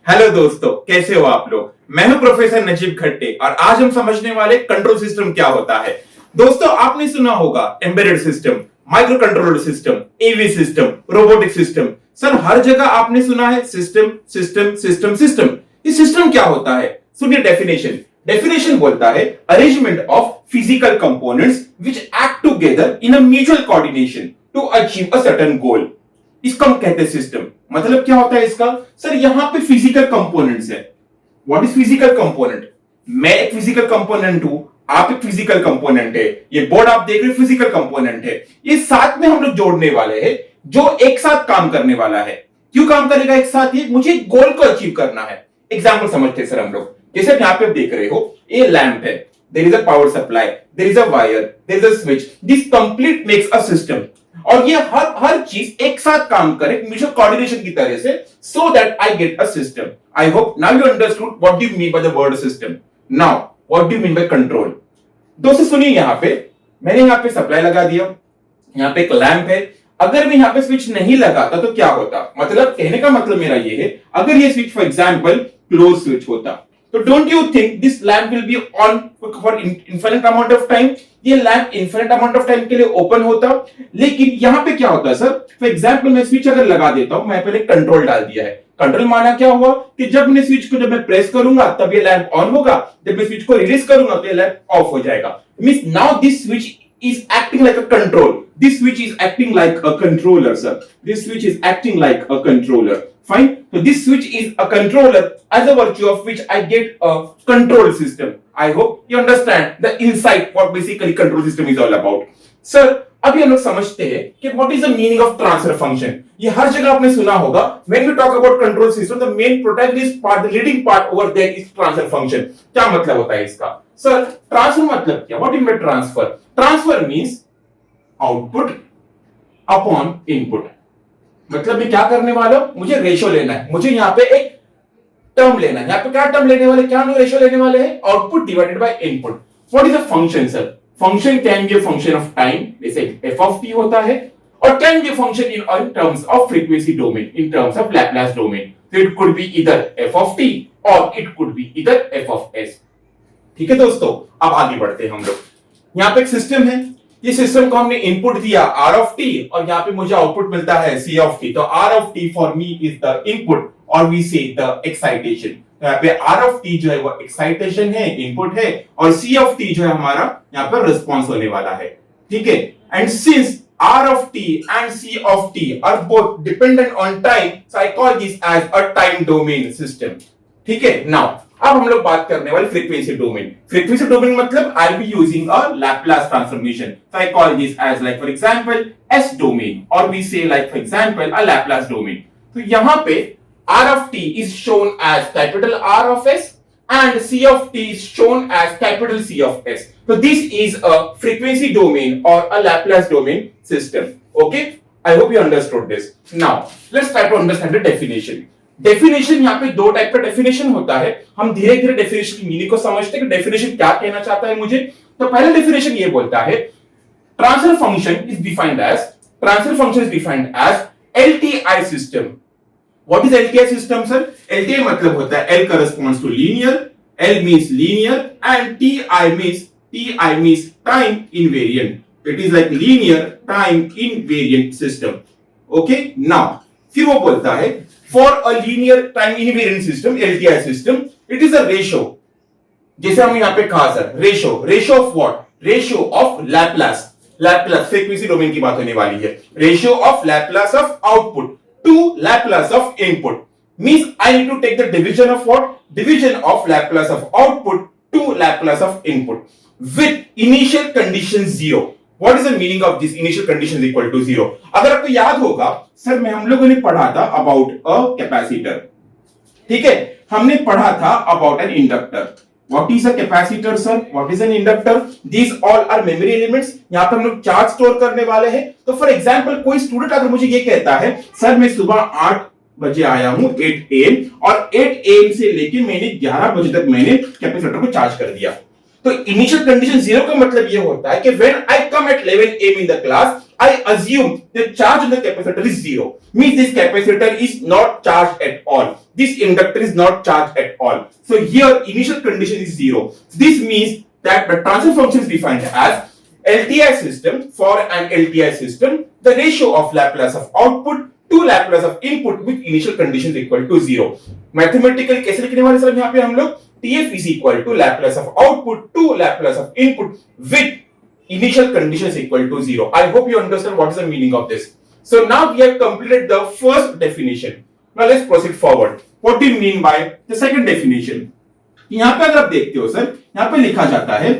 Hello दोस्तों, कैसे हो आप लोग। मैं हूं प्रोफेसर नजीब खट्टे और आज हम समझने वाले कंट्रोल सिस्टम क्या होता है। दोस्तों, आपने सुना होगा embedded system, microcontroller system, AV system, robotic system. Sir, हर जगह आपने सुना है सिस्टम सिस्टम सिस्टम सिस्टम। ये सिस्टम क्या होता है? सुनिए डेफिनेशन। डेफिनेशन बोलता है arrangement of physical components which act together in a mutual coordination to achieve a certain goal. इसको हम कहते हैं सिस्टम। मतलब क्या होता है इसका? सर, यहां पे फिजिकल कंपोनेंट्स है। What is physical component? मैं एक फिजिकल कंपोनेंट हूं, आप एक फिजिकल कंपोनेंट है, ये बोर्ड आप देख रहे हो फिजिकल कंपोनेंट है। ये साथ में हम लोग जोड़ने वाले हैं जो एक साथ काम करने वाला है। क्यों काम करेगा एक साथ? ये मुझे गोल को अचीव करना है। एग्जाम्पल समझते हैं सर हम लोग। जैसे यहां पे देख रहे हो, ये लैंप है, there is a power supply, there is a wire, there is a switch. This complete makes a system. और ये हर चीज एक साथ काम करे म्यूचुअल कोऑर्डिनेशन की तरह से, so that I get a system. I hope now you understood what do you mean by the word system. Now what do you mean by control? दोस्तों सुनिए, यहां पे मैंने यहां पे सप्लाई लगा दिया, यहां पे एक लैंप है। अगर मैं यहां पे स्विच नहीं लगाता तो क्या होता? मतलब कहने का मतलब मेरा ये है, अगर ये switch for example close switch होता तो don't you think this lamp will be on for infinite amount of time? ये lamp infinite amount of time के लिए ओपन होता। लेकिन यहां पे क्या होता है सर? फॉर एग्जांपल मैं स्विच अगर लगा देता हूं, मैं पहले कंट्रोल डाल दिया है। कंट्रोल माना क्या हुआ कि जब मैं स्विच को जब मैं प्रेस करूंगा तब ये लैंप ऑन होगा, जब मैं स्विच को रिलीज करूंगा तो ये लैंप ऑफ हो जाएगा। Means now this switch is acting like a control. This switch is acting like a controller, sir. This switch is acting like a controller. Fine. So this switch is a controller as a virtue of which I get a control system. I hope you understand the insight what basically control system is all about. Sir, अभी हम लोग समझते हैं कि what is the meaning of transfer function. ये हर जगह आपने सुना होगा। When we talk about control system, the main protagonist part, the leading part over there is transfer function. क्या मतलब होता है इसका? Sir, transfer मतलब क्या? What do you mean by transfer? Transfer means output upon input. मतलब मैं क्या करने वाला हूं? मुझे रेशियो लेना है, मुझे यहां पे एक टर्म लेना है। यहां पे क्या टर्म लेने वाले, क्या रेशियो लेने वाले हैं? Output divided by input. What is a function sir? Function can be a function of time, जैसे एफ ऑफ टी होता है, और can be a function in terms of frequency domain, in terms of Laplace domain. So it could be either f of t or it could be either f of s. ठीक है दोस्तों, अब आगे बढ़ते हैं हम लोग। यहाँ पे एक सिस्टम है, ये सिस्टम को हमने इनपुट दिया r of t और यहाँ पे मुझे आउटपुट मिलता है c of t। तो r of t for me is the input और we say the excitation। तो यहाँ पे r of t जो है वो एक्साइटेशन है, इनपुट है, और c of t जो है हमारा यहाँ पर रिस्पॉन्स होने वाला है। ठीक है, and since r of t and c of t are both dependent on time, so I call this as a time domain system। ठीक है, नाउ अब हम लोग बात करने वाले फ्रीक्वेंसी डोमेन। फ्रीक्वेंसी डोमेन मतलब I will be using a Laplace transformation, so I call this as like for example S domain, और we say like for example a Laplace domain. तो यहां पे r of t is shown as capital R of s and c of t is shown as capital C of s. So this is a frequency domain or a Laplace domain system. Okay, I hope you understood this. Now let's try to understand the definition. Definition, यहाँ पे दो type का definition होता है। हम धीरे धीरे definition की मीनिंग को समझते हैं कि डेफिनेशन क्या कहना चाहता है मुझे। तो पहला डेफिनेशन ये बोलता है transfer function is defined as LTI system. What is LTI system sir? LTI मतलब होता है L corresponds to linear, L means linear and TI means time invariant. It is like linear time invariant system. Okay, now फिर वो बोलता है for a linear time invariant system, LTI system, it is a ratio। जैसे हम यहां पे कहा sir, ratio of what? Ratio of Laplace frequency domain की बात होने वाली है। Ratio of Laplace of output to Laplace of input means I need to take the division of what? Division of Laplace of output to Laplace of input with initial condition 0। What is the meaning of this initial condition is equal to 0? अगर आपको याद होगा sir, मैं हम लोगों ने पढ़ा था about a capacitor। ठीक है, हमने पढ़ा था about an inductor। What is a capacitor sir? What is an inductor? These all are memory elements। यहाँ पे हम लोग चार्ज स्टोर करने वाले हैं। तो फॉर एग्जांपल कोई स्टूडेंट अगर मुझे ये कहता है सर मैं सुबह 8 बजे आया हूं 8 AM और 8 AM से लेके मैंने 11 बजे तक मैंने कैपेसिटर को चार्ज कर दिया। तो इनिशियल कंडीशन 0 का मतलब ये होता है कि when I come at 11 AM in the class, I assume the charge in the capacitor is 0. Means this capacitor is not charged at all. this inductor is not charged at all. So here initial condition is 0. This means that the transfer function is defined as LTI system. For an LTI system, the ratio of Laplace of output to Laplace of input with initial conditions equal to 0. Mathematically कैसे लिखने वाले sir यहाँ पे हम लोग TF is equal to Laplace of output to Laplace of input with initial conditions equal to 0. I hope you understand what is the meaning of this. So now we have completed the first definition. Now let's proceed forward. What do you mean by the second definition? यहाँ पे अगर आप देखते हो sir, यहाँ पे लिखा जाता है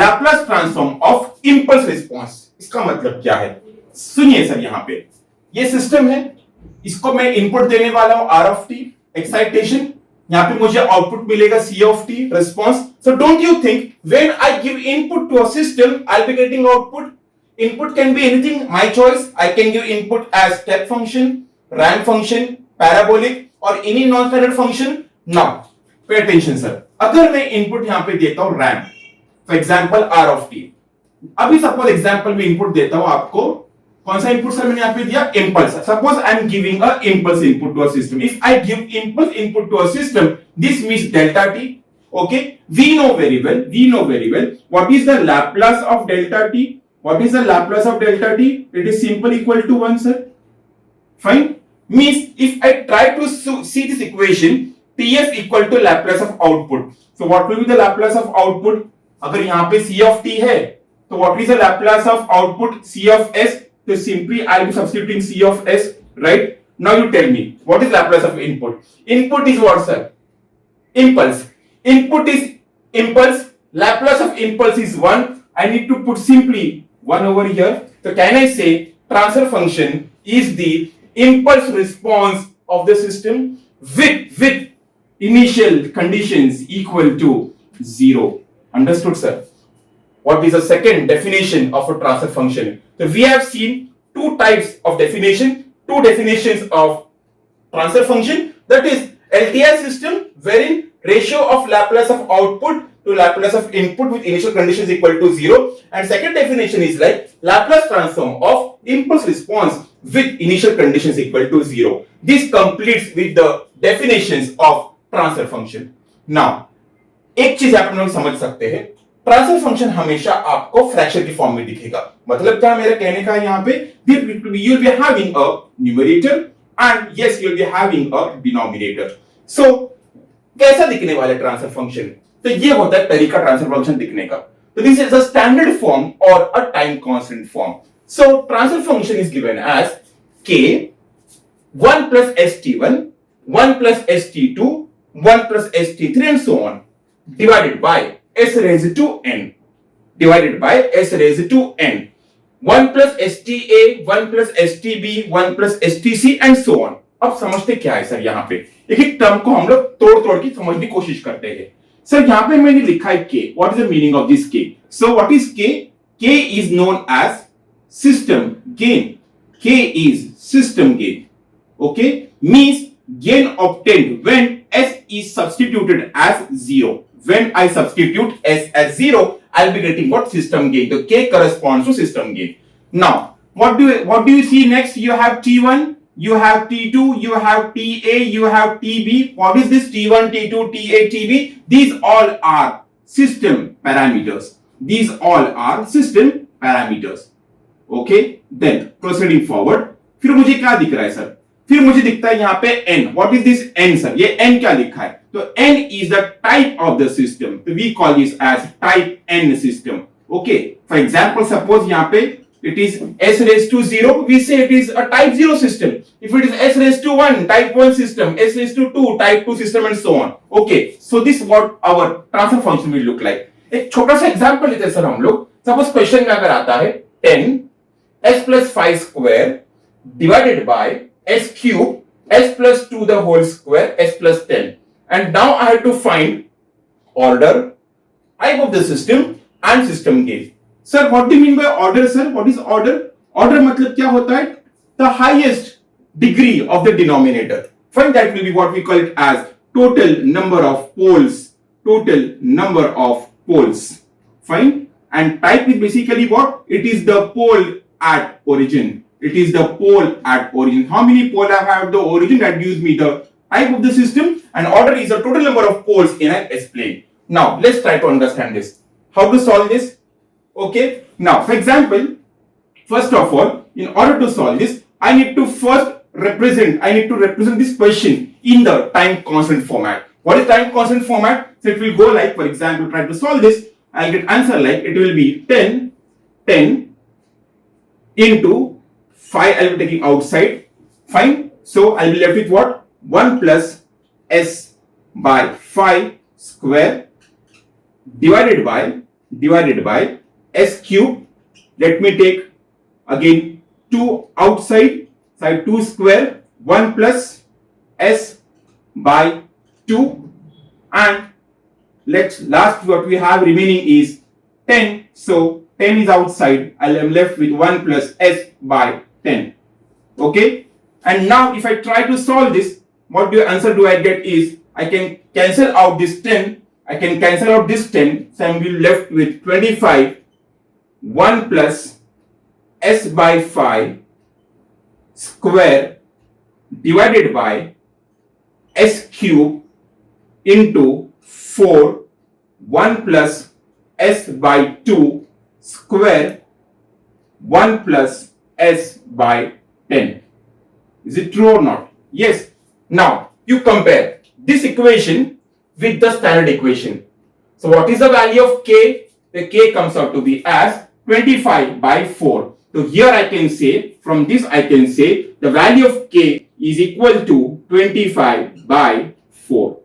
Laplace transform of impulse response. इसका मतलब क्या है? सुनिए सर, यहाँ पे ये सिस्टम है, इसको मैं इनपुट देने वाला हूं r of t एक्साइटेशन, यहाँ पे मुझे आउटपुट मिलेगा c of t response. So don't you think when I give input to a system I will be getting output? Input can be anything, my choice. I can give input as step function, ramp function, parabolic or any non-standard function. Now, pay attention sir. अगर मैं input यहाँ पे देता हूँ ramp, for example r of t. अभी suppose example में input देता हूँ आपको, कौन सा input सर मैंने यहाँ पे दिया? Impulse. Suppose I am giving a impulse input to a system. If I give impulse input to a system, this means delta t. Okay, we know very well what is the Laplace of delta t. What is the Laplace of delta t? It is simple equal to 1 sir. Fine. Means if I try to see this equation, TF equal to Laplace of output. So what will be the Laplace of output? अगर यहाँ पे C of t है, तो what is the Laplace of output? C of s. So simply I will be substituting C of s, right? Now you tell me, what is Laplace of input? Input is what sir? Impulse. Input is impulse. Laplace of impulse is 1. I need to put simply 1 over here. So can I say transfer function is the impulse response of the system with initial conditions equal to 0. Understood sir? What is the second definition of a transfer function? So we have seen two types of definition, two definitions of transfer function, that is LTI system wherein ratio of Laplace of output to Laplace of input with initial conditions equal to 0, and second definition is like Laplace transform of impulse response with initial conditions equal to 0. This completes with the definitions of transfer function. Now एक चीज आप लोग समझ सकते हैं, transfer function हमेशा आपको fraction की फॉर्म में दिखेगा. मतलब क्या मेरा कहने का यहाँ पे, you will be having a numerator and yes you will be having a denominator. So कैसा दिखने वाला ट्रांसफर फंक्शन? तो ये होता है तरीका ट्रांसफर फंक्शन दिखने का. तो this is a standard form और a time constant form. So transfer function is given as k 1 plus st1 1 plus st2 1 plus st3 and so on divided by s raised to n, divided by s raised to n, 1 plus sta 1 plus stb 1 plus stc and so on. अब समझते क्या है sir, यहाँ पे एक एक term को हम लोग तोड़ के समझने की कोशिश करते हैं. सर यहाँ पे मैंने लिखा है k. What is the meaning of this k? So what is k? K is known as system gain. K is system gain. Okay, means gain obtained when s is substituted as 0. When I substitute s as 0, I'll be getting what? System gain. So k corresponds to system gain. Now what do you see next? You have t1, you have t2, you have ta, you have tb. What is this t1, t2, ta, tb? These all are system parameters. These all are system parameters. Okay, then proceeding forward, फिर मुझे क्या दिख रहा है sir? फिर मुझे दिखता है यहाँ पे n. What is this n sir? ये n क्या लिखा है? तो n is the type of the system. So we call this as type n system. Okay, for example, suppose यहाँ पे it is s raised to 0, we say it is a type 0 system. If it is s raised to 1, type 1 system, s raised to 2, type 2 system and so on. Okay, so this is what our transfer function will look like. एक छोटा सा example लेते हैं sir हम लोग. Suppose question में अगर आता है 10 s plus 5 square divided by s cube s plus 2 the whole square s plus 10, and now I have to find order, type of the system and system gain. Sir, what do you mean by order sir? What is order? Order मतलब क्या होता है? The highest degree of the denominator. Fine, that will be what we call it as total number of poles. Total number of poles. Fine. And type is basically what? It is the pole at origin. It is the pole at origin. How many poles I have at the origin? That gives me the type of the system, and order is the total number of poles in a S-plane. Now let's try to understand this. How to solve this? Okay. Now, for example, first of all, in order to solve this, I need to represent this question in the time constant format. What is time constant format? So it will go like, for example, try to solve this. I'll get answer like it will be 10 into 5. I'll be taking outside. Fine. So I'll be left with what? 1 plus s by 5 square divided by s cube. Let me take again 2 outside, side 2 square, 1 plus s by 2, and last what we have remaining is 10. So 10 is outside. I am left with 1 plus s by 10. Okay. And now if I try to solve this, what answer do I get is I can cancel out this 10. I can cancel out this 10. So I am left with 25. 1 plus s by 5 square divided by s cube into 4. 1 plus s by 2 square 1 plus s by 10. Is it true or not? Yes. Now you compare this equation with the standard equation. So what is the value of k? The k comes out to be as 25 by 4. So here I can say, from this I can say the value of k is equal to 25 by 4.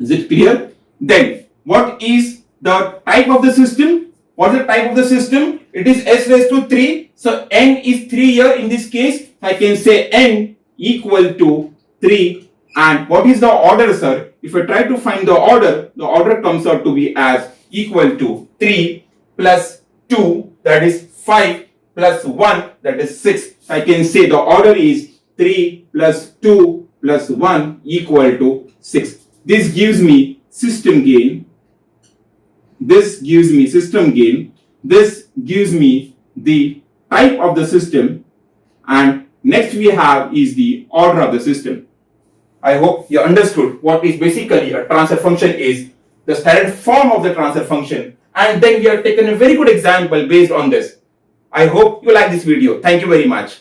Is it clear? Then what is the type of the system? What is the type of the system? It is s raised to 3. So n is 3 here in this case. I can say n equal to 3. And what is the order, sir? If I try to find the order comes out to be as equal to 3 plus 2, that is 5, plus 1, that is 6. I can say the order is 3 plus 2 plus 1 equal to 6. This gives me system gain. This gives me system gain. This gives me the type of the system. And next we have is the order of the system. I hope you understood what is basically a transfer function is, the standard form of the transfer function, and then we have taken a very good example based on this. I hope you like this video. Thank you very much.